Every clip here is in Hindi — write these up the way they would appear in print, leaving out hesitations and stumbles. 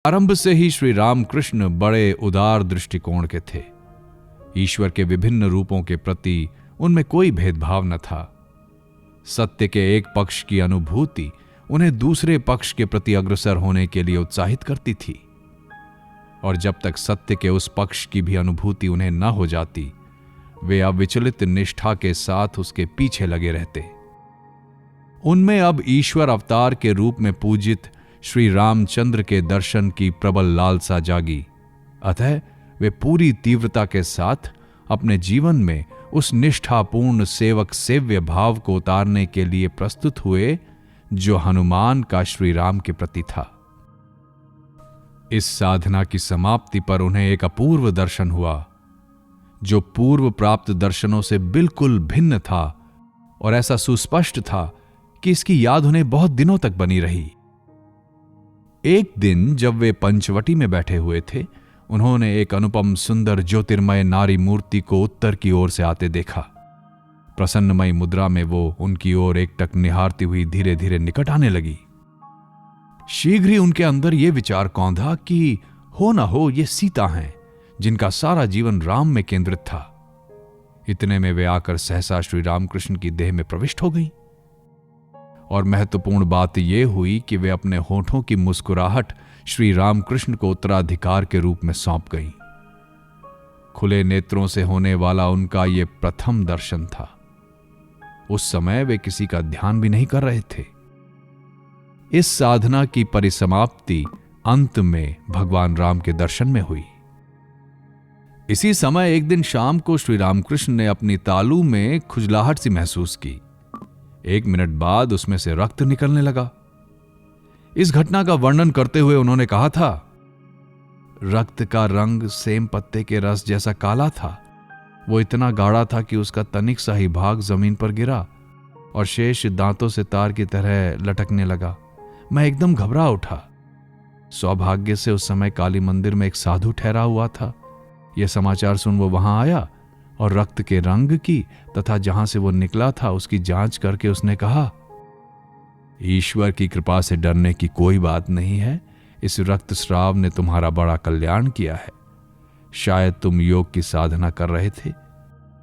आरंभ से ही श्री रामकृष्ण बड़े उदार दृष्टिकोण के थे। ईश्वर के विभिन्न रूपों के प्रति उनमें कोई भेदभाव न था। सत्य के एक पक्ष की अनुभूति उन्हें दूसरे पक्ष के प्रति अग्रसर होने के लिए उत्साहित करती थी, और जब तक सत्य के उस पक्ष की भी अनुभूति उन्हें न हो जाती, वे अविचलित निष्ठा के साथ उसके पीछे लगे रहते। उनमें अब ईश्वर अवतार के रूप में पूजित श्री रामचंद्र के दर्शन की प्रबल लालसा जागी, अतः वे पूरी तीव्रता के साथ अपने जीवन में उस निष्ठापूर्ण सेवक सेव्य भाव को उतारने के लिए प्रस्तुत हुए जो हनुमान का श्री राम के प्रति था। इस साधना की समाप्ति पर उन्हें एक अपूर्व दर्शन हुआ, जो पूर्व प्राप्त दर्शनों से बिल्कुल भिन्न था और ऐसा सुस्पष्ट था कि इसकी याद उन्हें बहुत दिनों तक बनी रही। एक दिन जब वे पंचवटी में बैठे हुए थे, उन्होंने एक अनुपम सुंदर ज्योतिर्मय नारी मूर्ति को उत्तर की ओर से आते देखा। प्रसन्नमयी मुद्रा में वो उनकी ओर एकटक निहारती हुई धीरे धीरे निकट आने लगी। शीघ्र ही उनके अंदर ये विचार कौंधा कि हो ना हो ये सीता हैं, जिनका सारा जीवन राम में केंद्रित था। इतने में वे आकर सहसा श्री रामकृष्ण की देह में प्रविष्ट हो गई, और महत्वपूर्ण बात यह हुई कि वे अपने होठों की मुस्कुराहट श्री रामकृष्ण को उत्तराधिकार के रूप में सौंप गईं। खुले नेत्रों से होने वाला उनका यह प्रथम दर्शन था। उस समय वे किसी का ध्यान भी नहीं कर रहे थे। इस साधना की परिसमाप्ति अंत में भगवान राम के दर्शन में हुई। इसी समय एक दिन शाम को श्री रामकृष्ण ने अपनी तालू में खुजलाहट सी महसूस की। 1 मिनट बाद उसमें से रक्त निकलने लगा। इस घटना का वर्णन करते हुए उन्होंने कहा था, रक्त का रंग सेम पत्ते के रस जैसा काला था। वो इतना गाढ़ा था कि उसका तनिक सा ही भाग जमीन पर गिरा और शेष दांतों से तार की तरह लटकने लगा। मैं एकदम घबरा उठा। सौभाग्य से उस समय काली मंदिर में एक साधु ठहरा हुआ था। यह समाचार सुन वो वहां आया और रक्त के रंग की तथा जहां से वो निकला था उसकी जांच करके उसने कहा, ईश्वर की कृपा से डरने की कोई बात नहीं है। इस रक्त स्राव ने तुम्हारा बड़ा कल्याण किया है। शायद तुम योग की साधना कर रहे थे,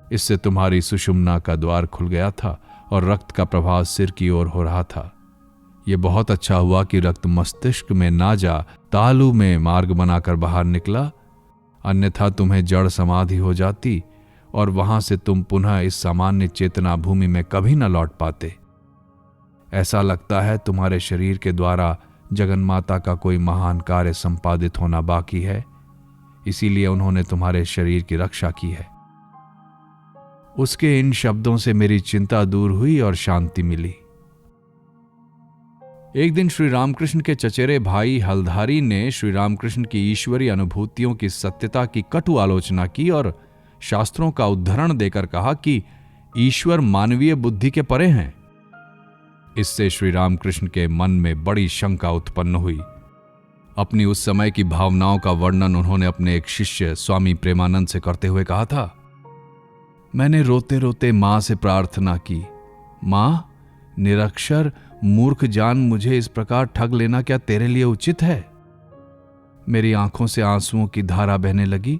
इससे तुम्हारी सुषुम्ना का द्वार खुल गया था और रक्त का प्रवाह सिर की ओर हो रहा था। यह बहुत अच्छा हुआ कि रक्त मस्तिष्क में ना जा तालू में मार्ग बनाकर बाहर निकला, अन्यथा तुम्हें जड़ समाधि हो जाती और वहां से तुम पुनः इस सामान्य चेतना भूमि में कभी न लौट पाते। ऐसा लगता है तुम्हारे शरीर के द्वारा जगन माता का कोई महान कार्य संपादित होना बाकी है, इसीलिए उन्होंने तुम्हारे शरीर की रक्षा की है। उसके इन शब्दों से मेरी चिंता दूर हुई और शांति मिली। एक दिन श्री रामकृष्ण के चचेरे भाई हलधारी ने श्री रामकृष्ण की ईश्वरीय अनुभूतियों की सत्यता की कटु आलोचना की और शास्त्रों का उद्धरण देकर कहा कि ईश्वर मानवीय बुद्धि के परे हैं। इससे श्री रामकृष्ण के मन में बड़ी शंका उत्पन्न हुई। अपनी उस समय की भावनाओं का वर्णन उन्होंने अपने एक शिष्य स्वामी प्रेमानंद से करते हुए कहा था, मैंने रोते रोते मां से प्रार्थना की, मां, निरक्षर मूर्ख जान मुझे इस प्रकार ठग लेना क्या तेरे लिए उचित है? मेरी आंखों से आंसुओं की धारा बहने लगी।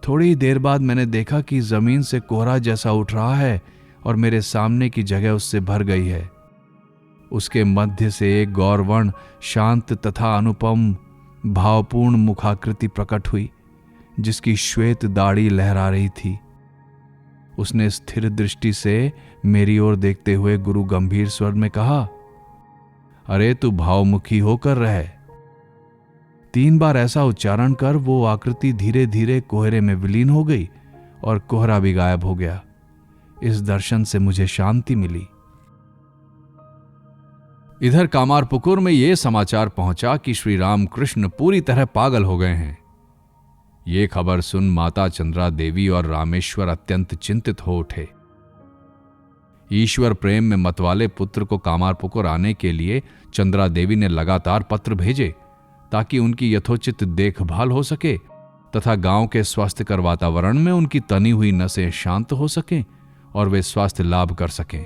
थोड़ी देर बाद मैंने देखा कि जमीन से कोहरा जैसा उठ रहा है और मेरे सामने की जगह उससे भर गई है। उसके मध्य से एक गौरवर्ण शांत तथा अनुपम भावपूर्ण मुखाकृति प्रकट हुई, जिसकी श्वेत दाढ़ी लहरा रही थी। उसने स्थिर दृष्टि से मेरी ओर देखते हुए गुरु गंभीर स्वर में कहा, अरे तू भावमुखी होकर रह। 3 बार ऐसा उच्चारण कर वो आकृति धीरे धीरे कोहरे में विलीन हो गई और कोहरा भी गायब हो गया। इस दर्शन से मुझे शांति मिली। इधर कामारपुकुर में यह समाचार पहुंचा कि श्री रामकृष्ण पूरी तरह पागल हो गए हैं। ये खबर सुन माता चंद्रा देवी और रामेश्वर अत्यंत चिंतित हो उठे। ईश्वर प्रेम में मतवाले पुत्र को कामारपुकुर आने के लिए चंद्रा देवी ने लगातार पत्र भेजे ताकि उनकी यथोचित देखभाल हो सके तथा गांव के स्वास्थ्यकर वातावरण में उनकी तनी हुई नसें शांत हो सकें और वे स्वास्थ्य लाभ कर सकें।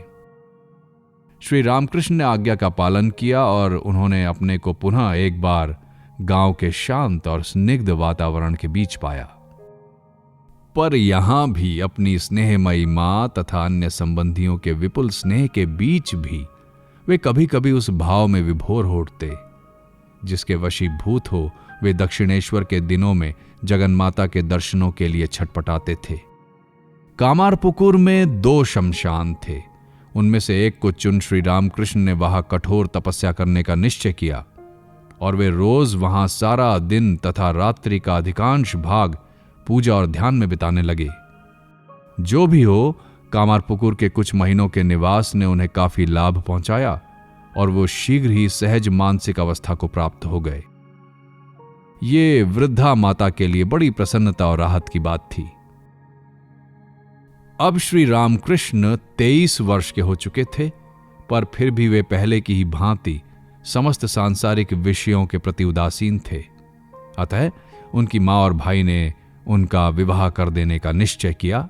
श्री रामकृष्ण ने आज्ञा का पालन किया और उन्होंने अपने को पुनः एक बार गांव के शांत और स्निग्ध वातावरण के बीच पाया। पर यहां भी अपनी स्नेहमयी मां तथा अन्य संबंधियों के विपुल स्नेह के बीच भी वे कभी कभी उस भाव में विभोर हो उठते जिसके वशीभूत हो वे दक्षिणेश्वर के दिनों में जगन्माता के दर्शनों के लिए छटपटाते थे। कामारपुकुर में 2 शमशान थे। उनमें से एक को चुन श्री रामकृष्ण ने वहां कठोर तपस्या करने का निश्चय किया और वे रोज वहां सारा दिन तथा रात्रि का अधिकांश भाग पूजा और ध्यान में बिताने लगे। जो भी हो, कामारपुकुर के कुछ महीनों के निवास ने उन्हें काफी लाभ पहुंचाया और वो शीघ्र ही सहज मानसिक अवस्था को प्राप्त हो गए। ये वृद्धा माता के लिए बड़ी प्रसन्नता और राहत की बात थी। अब श्री रामकृष्ण 23 वर्ष के हो चुके थे, पर फिर भी वे पहले की ही भांति समस्त सांसारिक विषयों के प्रति उदासीन थे। अतः उनकी मां और भाई ने उनका विवाह कर देने का निश्चय किया